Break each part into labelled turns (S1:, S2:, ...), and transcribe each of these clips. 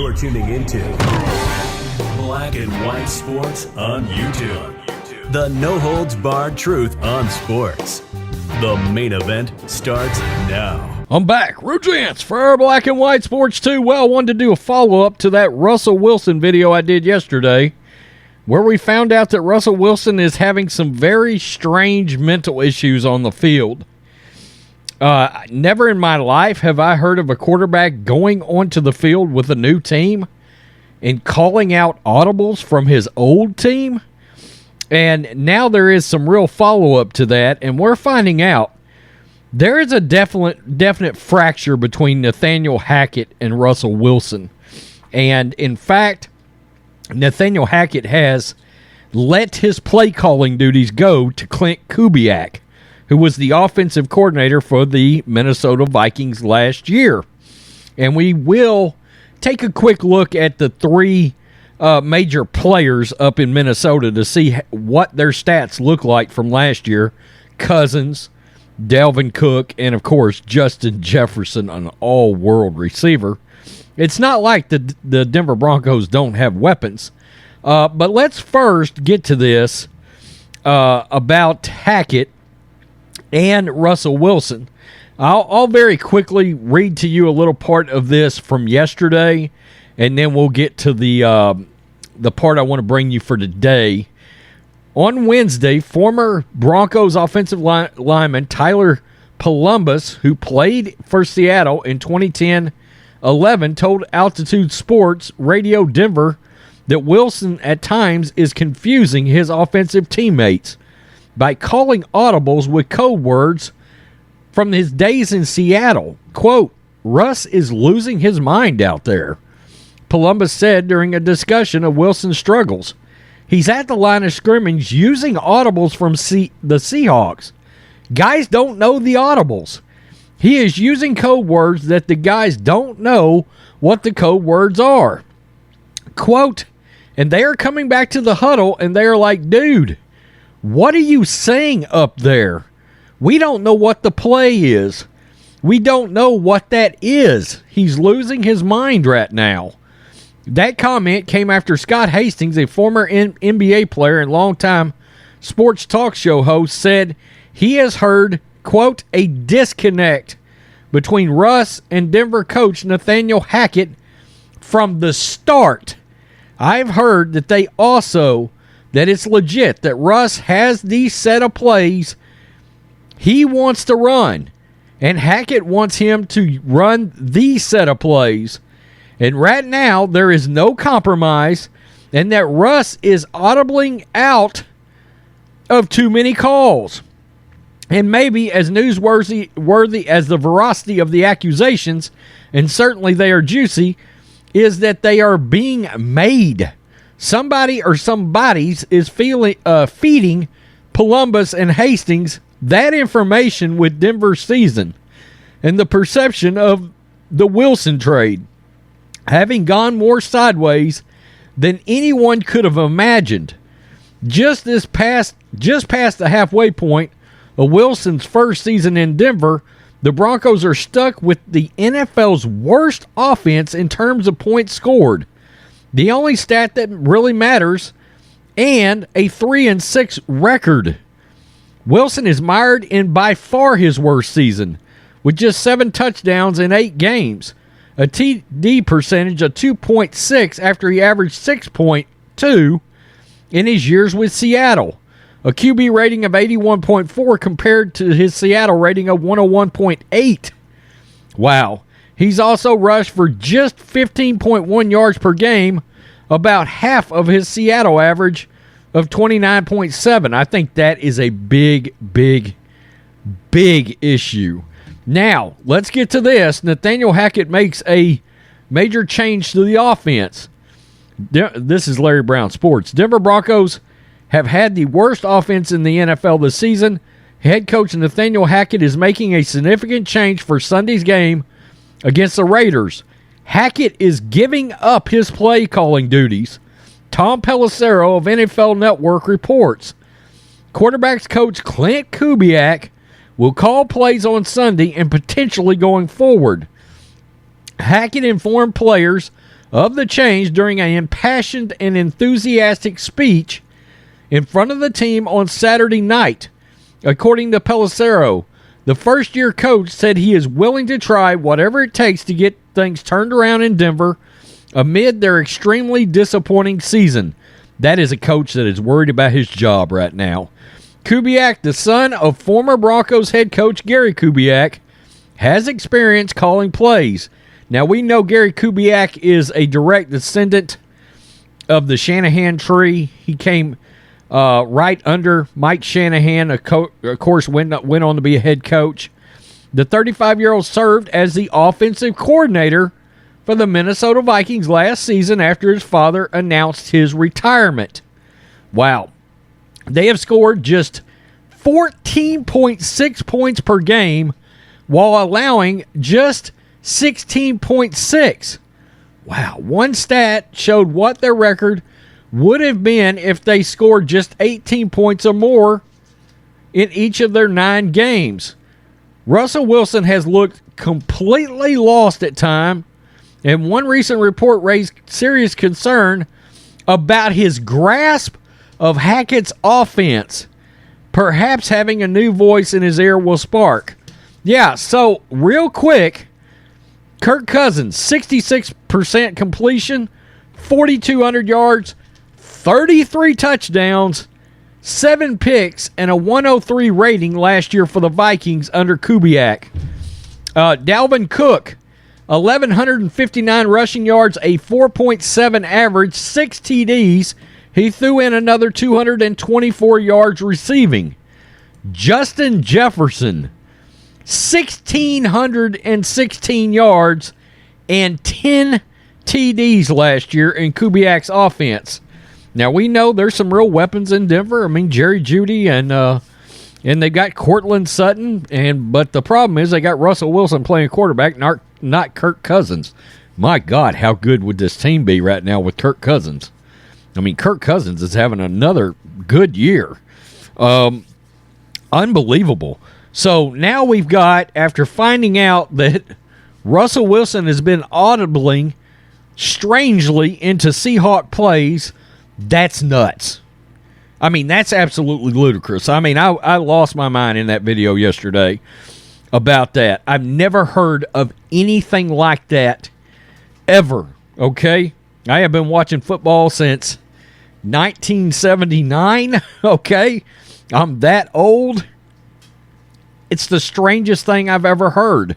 S1: You're tuning into Black and White Sports on YouTube. The no-holds-barred truth on sports. The main event starts now.
S2: I'm back. Rugents for Black and White Sports 2. Well, I wanted to do a follow-up to that Russell Wilson video I did yesterday, where we found out that Russell Wilson is having some very strange mental issues on the field. Never in my life have I heard of a quarterback going onto the field with a new team and calling out audibles from his old team. And now there is some real follow-up to that, and we're finding out there is a definite fracture between Nathaniel Hackett and Russell Wilson. And, in fact, Nathaniel Hackett has let his play-calling duties go to Klint Kubiak, who was the offensive coordinator for the Minnesota Vikings last year. And we will take a quick look at the three major players up in Minnesota to see what their stats look like from last year. Cousins, Dalvin Cook, and, of course, Justin Jefferson, an all-world receiver. It's not like the Denver Broncos don't have weapons. But let's first get to this about Hackett and Russell Wilson. I'll very quickly read to you a little part of this from yesterday, and then we'll get to the part I want to bring you for today. On Wednesday, former Broncos offensive lineman Tyler Columbus, who played for Seattle in 2010-11, told Altitude Sports Radio Denver that Wilson at times is confusing his offensive teammates by calling audibles with code words from his days in Seattle. Quote, "Russ is losing his mind out there," Columbus said during a discussion of Wilson's struggles. He's at the line of scrimmage using audibles from the Seahawks. Guys don't know the audibles. He is using code words that the guys don't know what the code words are. Quote, "And they are coming back to the huddle and they are like, dude, what are you saying up there? We don't know what the play is. We don't know what that is. He's losing his mind right now." That comment came after Scott Hastings, a former NBA player and longtime sports talk show host, said he has heard, quote, "a disconnect between Russ and Denver coach Nathaniel Hackett from the start. I've heard that that it's legit, that Russ has these set of plays he wants to run, and Hackett wants him to run these set of plays. And right now, there is no compromise, and that Russ is audibling out of too many calls. And maybe as newsworthy as the veracity of the accusations, and certainly they are juicy, is that they are being made. Somebody or somebody's is feeding Columbus and Hastings that information with Denver's season and the perception of the Wilson trade having gone more sideways than anyone could have imagined. Just past the halfway point of Wilson's first season in Denver, the Broncos are stuck with the NFL's worst offense in terms of points scored, the only stat that really matters, and a 3-6 record. Wilson is mired in by far his worst season, with just 7 touchdowns in 8 games, a TD percentage of 2.6 after he averaged 6.2 in his years with Seattle, a QB rating of 81.4 compared to his Seattle rating of 101.8. Wow. He's also rushed for just 15.1 yards per game, about half of his Seattle average of 29.7. I think that is a big issue. Now, let's get to this. Nathaniel Hackett makes a major change to the offense. This is Larry Brown Sports. Denver Broncos have had the worst offense in the NFL this season. Head coach Nathaniel Hackett is making a significant change for Sunday's game against the Raiders. Hackett is giving up his play calling duties. Tom Pelissero of NFL Network reports. Quarterbacks coach Klint Kubiak will call plays on Sunday and potentially going forward. Hackett informed players of the change during an impassioned and enthusiastic speech in front of the team on Saturday night. According to Pelissero, the first-year coach said he is willing to try whatever it takes to get things turned around in Denver amid their extremely disappointing season. That is a coach that is worried about his job right now. Kubiak, the son of former Broncos head coach Gary Kubiak, has experience calling plays. Now, we know Gary Kubiak is a direct descendant of the Shanahan tree. He came right under Mike Shanahan, of course, went on to be a head coach. The 35-year-old served as the offensive coordinator for the Minnesota Vikings last season after his father announced his retirement. Wow. They have scored just 14.6 points per game while allowing just 16.6. Wow. One stat showed what their record would have been if they scored just 18 points or more in each of their 9 games. Russell Wilson has looked completely lost at times, and one recent report raised serious concern about his grasp of Hackett's offense. Perhaps having a new voice in his ear will spark. Yeah, so real quick, Kirk Cousins, 66% completion, 4,200 yards, 33 touchdowns, 7 picks, and a 103 rating last year for the Vikings under Kubiak. Dalvin Cook, 1,159 rushing yards, a 4.7 average, 6 TDs. He threw in another 224 yards receiving. Justin Jefferson, 1,616 yards and 10 TDs last year in Kubiak's offense. Now, we know there's some real weapons in Denver. I mean, Jerry Jeudy and they got Cortland Sutton, but the problem is they got Russell Wilson playing quarterback, not Kirk Cousins. My God, how good would this team be right now with Kirk Cousins? I mean, Kirk Cousins is having another good year. Unbelievable. So now we've got, after finding out that Russell Wilson has been audibling strangely into Seahawk plays, that's nuts. I mean, that's absolutely ludicrous. I mean, I lost my mind in that video yesterday about that. I've never heard of anything like that ever, okay? I have been watching football since 1979, okay? I'm that old. It's the strangest thing I've ever heard,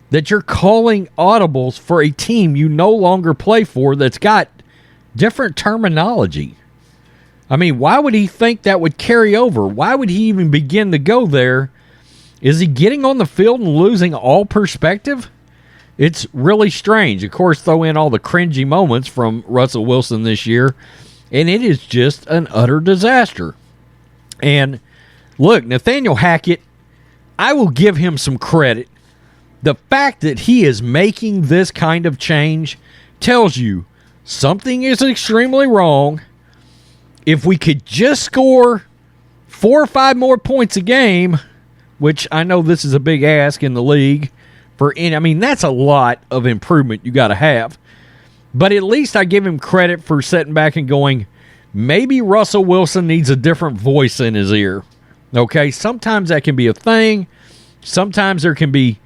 S2: that you're calling audibles for a team you no longer play for that's got different terminology. I mean, why would he think that would carry over? Why would he even begin to go there? Is he getting on the field and losing all perspective? It's really strange. Of course, throw in all the cringy moments from Russell Wilson this year, and it is just an utter disaster. And look, Nathaniel Hackett, I will give him some credit. The fact that he is making this kind of change tells you something is extremely wrong. If we could just score 4 or 5 more points a game, which I know this is a big ask in the league, I mean, that's a lot of improvement you got to have. But at least I give him credit for sitting back and going, maybe Russell Wilson needs a different voice in his ear. Okay, sometimes that can be a thing. Sometimes there can be,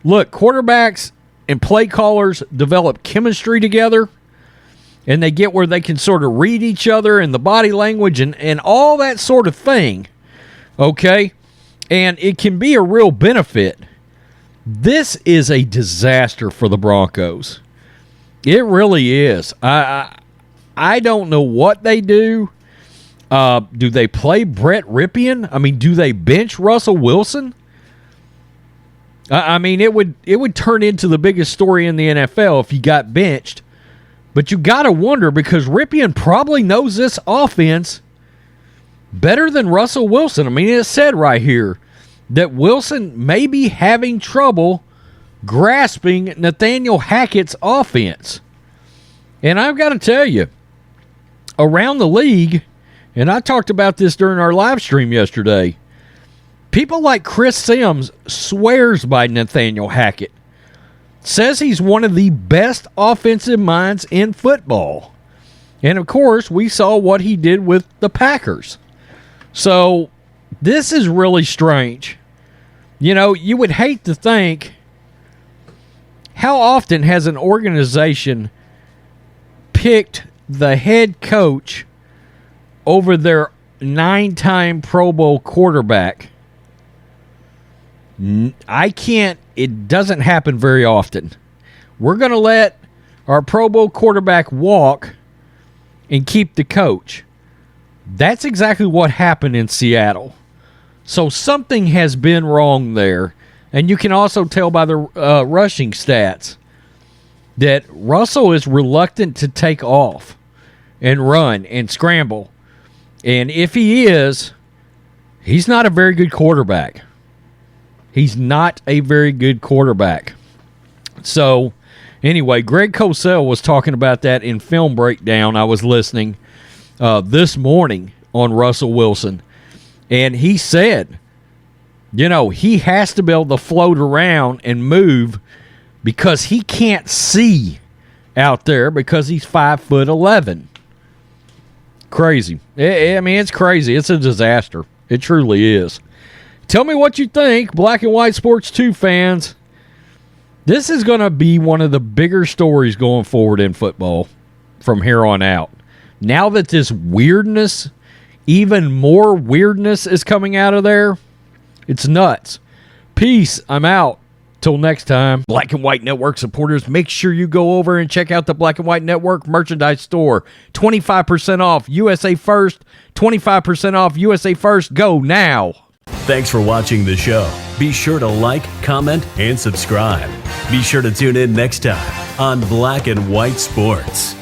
S2: look, quarterbacks and play callers develop chemistry together, and they get where they can sort of read each other and the body language and all that sort of thing. Okay, and it can be a real benefit. This is a disaster for the Broncos. It really is. I don't know what they do. Do they play Brett Ripien? I mean, do they bench Russell Wilson? I mean, it would turn into the biggest story in the NFL if he got benched. But you got to wonder, because Ripien probably knows this offense better than Russell Wilson. I mean, it said right here that Wilson may be having trouble grasping Nathaniel Hackett's offense. And I've got to tell you, around the league, and I talked about this during our live stream yesterday, people like Chris Sims swears by Nathaniel Hackett. says he's one of the best offensive minds in football. And, of course, we saw what he did with the Packers. So, this is really strange. You know, you would hate to think, how often has an organization picked the head coach over their 9-time Pro Bowl quarterback? It doesn't happen very often. We're going to let our Pro Bowl quarterback walk and keep the coach. That's exactly what happened in Seattle. So something has been wrong there. And you can also tell by the rushing stats that Russell is reluctant to take off and run and scramble. And if he is, he's not a very good quarterback. He's not a very good quarterback. So, anyway, Greg Cosell was talking about that in Film Breakdown. I was listening this morning on Russell Wilson. And he said, you know, he has to be able to float around and move because he can't see out there because he's 5'11". Crazy. I mean, it's crazy. It's a disaster. It truly is. Tell me what you think, Black and White Sports 2 fans. This is going to be one of the bigger stories going forward in football from here on out. Now that this weirdness, even more weirdness is coming out of there, it's nuts. Peace. I'm out. Till next time. Black and White Network supporters, make sure you go over and check out the Black and White Network merchandise store. 25% off USA First. 25% off USA First. Go now.
S1: Thanks for watching the show. Be sure to like, comment, and subscribe. Be sure to tune in next time on Black and White Sports.